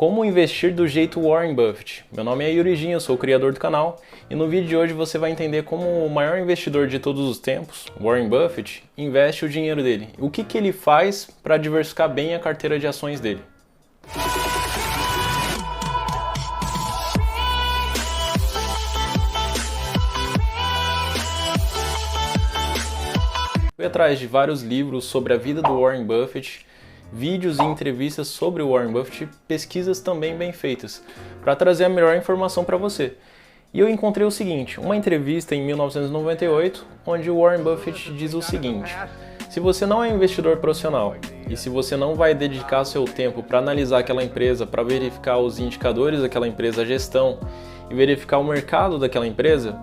Como investir do jeito Warren Buffett. Meu nome é Yuri, eu sou o criador do canal e no vídeo de hoje você vai entender como o maior investidor de todos os tempos, Warren Buffett, investe o dinheiro dele. O que ele faz para diversificar bem a carteira de ações dele. Fui atrás de vários livros sobre a vida do Warren Buffett, vídeos e entrevistas sobre o Warren Buffett, pesquisas também bem feitas, para trazer a melhor informação para você. E eu encontrei o seguinte, uma entrevista em 1998, onde o Warren Buffett diz o seguinte: se você não é investidor profissional e se você não vai dedicar seu tempo para analisar aquela empresa, para verificar os indicadores daquela empresa, a gestão e verificar o mercado daquela empresa,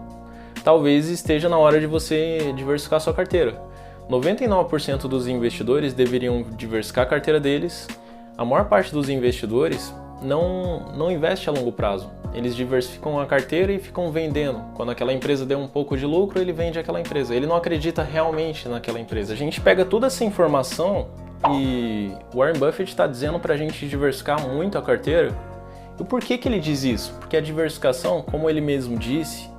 talvez esteja na hora de você diversificar sua carteira. 99% dos investidores deveriam diversificar a carteira deles. A maior parte dos investidores não investe a longo prazo. Eles diversificam a carteira e ficam vendendo. Quando aquela empresa deu um pouco de lucro, ele vende aquela empresa. Ele não acredita realmente naquela empresa. A gente pega toda essa informação e Warren Buffett está dizendo para a gente diversificar muito a carteira. E por que ele diz isso? Porque a diversificação, como ele mesmo disse,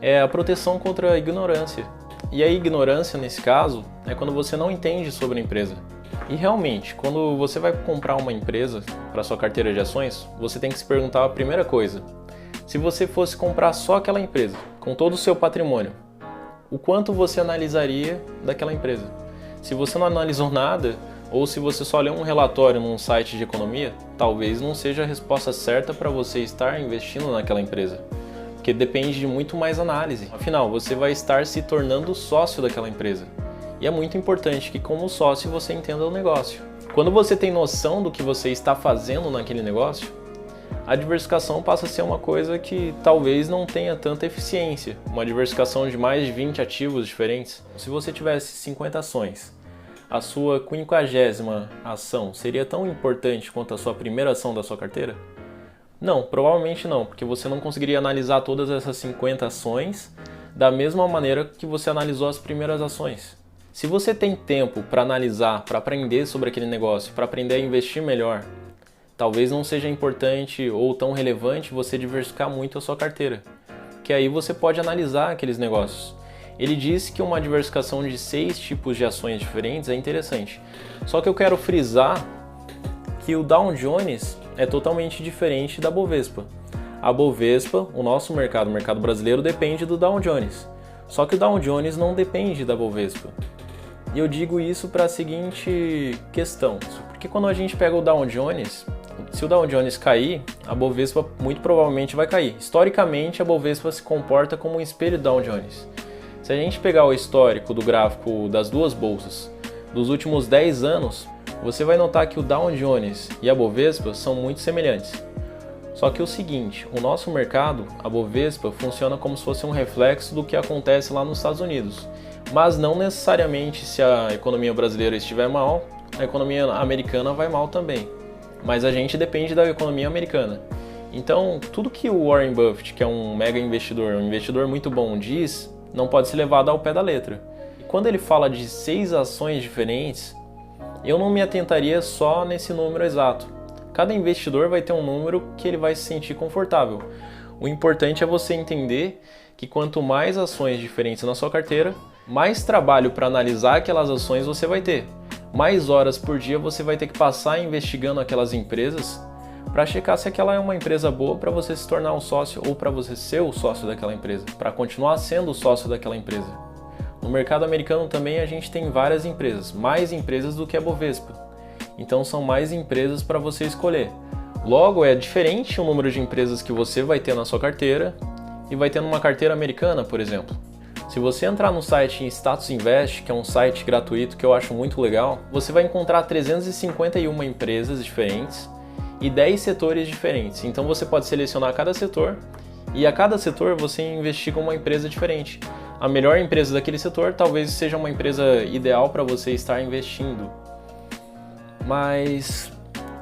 é a proteção contra a ignorância. E a ignorância, nesse caso, é quando você não entende sobre a empresa. E realmente, quando você vai comprar uma empresa para sua carteira de ações, você tem que se perguntar a primeira coisa: se você fosse comprar só aquela empresa, com todo o seu patrimônio, o quanto você analisaria daquela empresa? Se você não analisou nada, ou se você só leu um relatório num site de economia, talvez não seja a resposta certa para você estar investindo naquela empresa. Porque depende de muito mais análise. Afinal, você vai estar se tornando sócio daquela empresa. E é muito importante que, como sócio, você entenda o negócio. Quando você tem noção do que você está fazendo naquele negócio, a diversificação passa a ser uma coisa que talvez não tenha tanta eficiência. Uma diversificação de mais de 20 ativos diferentes. Se você tivesse 50 ações, a sua 50ª ação seria tão importante quanto a sua primeira ação da sua carteira? Não, provavelmente não, porque você não conseguiria analisar todas essas 50 ações da mesma maneira que você analisou as primeiras ações. Se você tem tempo para analisar, para aprender sobre aquele negócio, para aprender a investir melhor, talvez não seja importante ou tão relevante você diversificar muito a sua carteira, que aí você pode analisar aqueles negócios. Ele disse que uma diversificação de 6 tipos de ações diferentes é interessante, só que eu quero frisar que o Dow Jones é totalmente diferente da Bovespa. A Bovespa, o nosso mercado, o mercado brasileiro, depende do Dow Jones. Só que o Dow Jones não depende da Bovespa. E eu digo isso para a seguinte questão, porque quando a gente pega o Dow Jones, se o Dow Jones cair, a Bovespa muito provavelmente vai cair. Historicamente, a Bovespa se comporta como um espelho do Dow Jones. Se a gente pegar o histórico do gráfico das duas bolsas dos últimos 10 anos, você vai notar que o Dow Jones e a Bovespa são muito semelhantes. Só que é o seguinte, o nosso mercado, a Bovespa, funciona como se fosse um reflexo do que acontece lá nos Estados Unidos. Mas não necessariamente se a economia brasileira estiver mal, a economia americana vai mal também. Mas a gente depende da economia americana. Então, tudo que o Warren Buffett, que é um mega investidor, um investidor muito bom, diz, não pode ser levado ao pé da letra. E quando ele fala de 6 ações diferentes, eu não me atentaria só nesse número exato. Cada investidor vai ter um número que ele vai se sentir confortável. O importante é você entender que quanto mais ações diferentes na sua carteira, mais trabalho para analisar aquelas ações você vai ter. Mais horas por dia você vai ter que passar investigando aquelas empresas para checar se aquela é uma empresa boa para você se tornar um sócio ou para você ser o sócio daquela empresa, para continuar sendo o sócio daquela empresa. No mercado americano também a gente tem várias empresas, mais empresas do que a Bovespa. Então são mais empresas para você escolher. Logo, é diferente o número de empresas que você vai ter na sua carteira e vai ter numa carteira americana, por exemplo. Se você entrar no site Status Invest, que é um site gratuito que eu acho muito legal, você vai encontrar 351 empresas diferentes e 10 setores diferentes. Então você pode selecionar cada setor e a cada setor você investiga uma empresa diferente. A melhor empresa daquele setor talvez seja uma empresa ideal para você estar investindo. Mas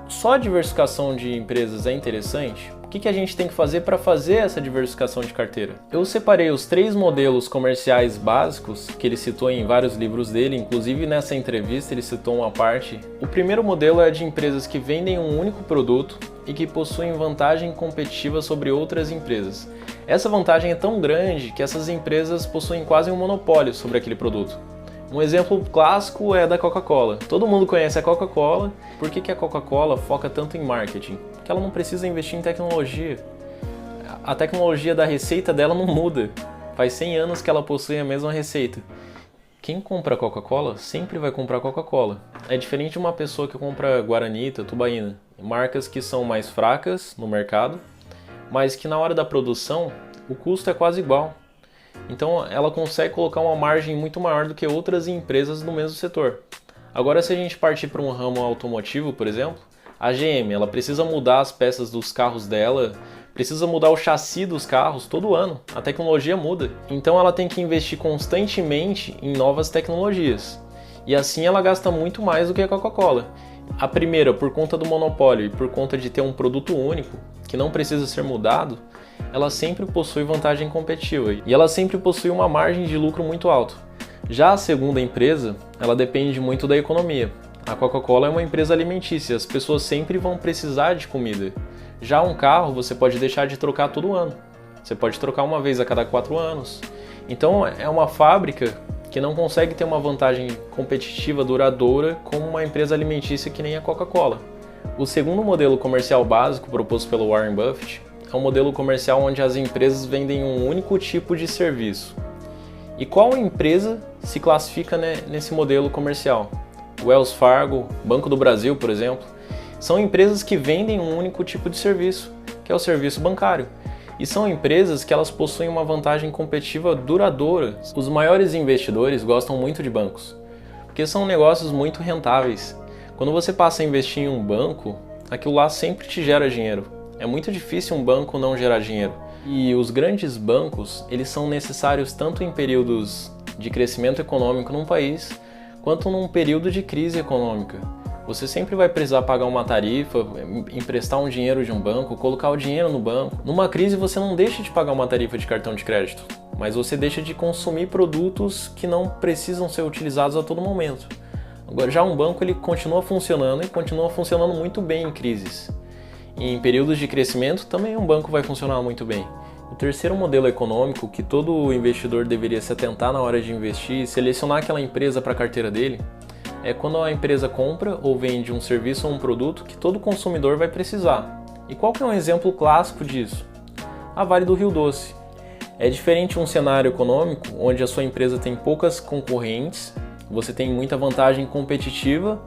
só a diversificação de empresas é interessante? O que a gente tem que fazer para fazer essa diversificação de carteira? Eu separei os 3 modelos comerciais básicos que ele citou em vários livros dele, inclusive nessa entrevista ele citou uma parte. O primeiro modelo é de empresas que vendem um único produto e que possuem vantagem competitiva sobre outras empresas. Essa vantagem é tão grande que essas empresas possuem quase um monopólio sobre aquele produto. Um exemplo clássico é da Coca-Cola. Todo mundo conhece a Coca-Cola. Por que a Coca-Cola foca tanto em marketing? Porque ela não precisa investir em tecnologia. A tecnologia da receita dela não muda. Faz 100 anos que ela possui a mesma receita. Quem compra Coca-Cola sempre vai comprar Coca-Cola. É diferente de uma pessoa que compra Guaranita, Tubaína, marcas que são mais fracas no mercado, mas que na hora da produção o custo é quase igual. Então ela consegue colocar uma margem muito maior do que outras empresas no mesmo setor. Agora, se a gente partir para um ramo automotivo, por exemplo, a GM ela precisa mudar as peças dos carros dela, precisa mudar o chassi dos carros todo ano. A tecnologia muda. Então ela tem que investir constantemente em novas tecnologias. E assim ela gasta muito mais do que a Coca-Cola. A primeira, por conta do monopólio e por conta de ter um produto único, que não precisa ser mudado, ela sempre possui vantagem competitiva e ela sempre possui uma margem de lucro muito alta. Já a segunda empresa, ela depende muito da economia. A Coca-Cola é uma empresa alimentícia, as pessoas sempre vão precisar de comida. Já um carro você pode deixar de trocar todo ano. Você pode trocar uma vez a cada 4 anos. Então é uma fábrica que não consegue ter uma vantagem competitiva duradoura como uma empresa alimentícia que nem a Coca-Cola. O segundo modelo comercial básico proposto pelo Warren Buffett é um modelo comercial onde as empresas vendem um único tipo de serviço. E qual empresa se classifica nesse modelo comercial? Wells Fargo, Banco do Brasil, por exemplo, são empresas que vendem um único tipo de serviço, que é o serviço bancário. E são empresas que elas possuem uma vantagem competitiva duradoura. Os maiores investidores gostam muito de bancos, porque são negócios muito rentáveis. Quando você passa a investir em um banco, aquilo lá sempre te gera dinheiro. É muito difícil um banco não gerar dinheiro. E os grandes bancos, eles são necessários tanto em períodos de crescimento econômico num país, quanto num período de crise econômica. Você sempre vai precisar pagar uma tarifa, emprestar um dinheiro de um banco, colocar o dinheiro no banco. Numa crise você não deixa de pagar uma tarifa de cartão de crédito, mas você deixa de consumir produtos que não precisam ser utilizados a todo momento. Agora, já um banco ele continua funcionando e continua funcionando muito bem em crises. E em períodos de crescimento também um banco vai funcionar muito bem. O terceiro modelo econômico que todo investidor deveria se atentar na hora de investir e selecionar aquela empresa para a carteira dele é quando a empresa compra ou vende um serviço ou um produto que todo consumidor vai precisar. E qual que é um exemplo clássico disso? A Vale do Rio Doce. É diferente um cenário econômico onde a sua empresa tem poucas concorrentes, você tem muita vantagem competitiva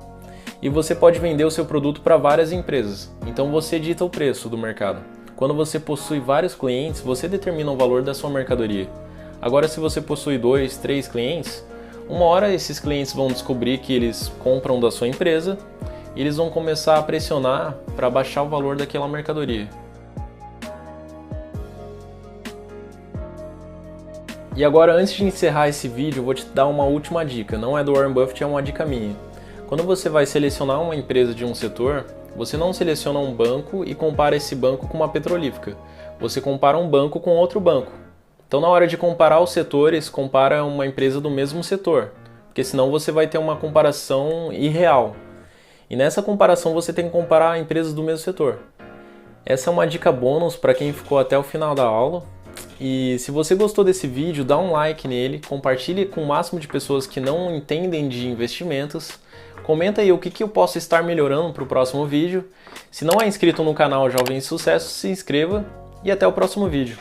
e você pode vender o seu produto para várias empresas. Então você dita o preço do mercado. Quando você possui vários clientes, você determina o valor da sua mercadoria. Agora, se você possui 2, 3 clientes, uma hora esses clientes vão descobrir que eles compram da sua empresa e eles vão começar a pressionar para baixar o valor daquela mercadoria. E agora, antes de encerrar esse vídeo, eu vou te dar uma última dica. Não é do Warren Buffett, é uma dica minha. Quando você vai selecionar uma empresa de um setor, você não seleciona um banco e compara esse banco com uma petrolífera. Você compara um banco com outro banco. Então, na hora de comparar os setores, compara uma empresa do mesmo setor, porque senão você vai ter uma comparação irreal. E nessa comparação você tem que comparar empresas do mesmo setor. Essa é uma dica bônus para quem ficou até o final da aula. E se você gostou desse vídeo, dá um like nele, compartilhe com o máximo de pessoas que não entendem de investimentos. Comenta aí o que eu posso estar melhorando para o próximo vídeo. Se não é inscrito no canal Jovem Sucesso, se inscreva e até o próximo vídeo.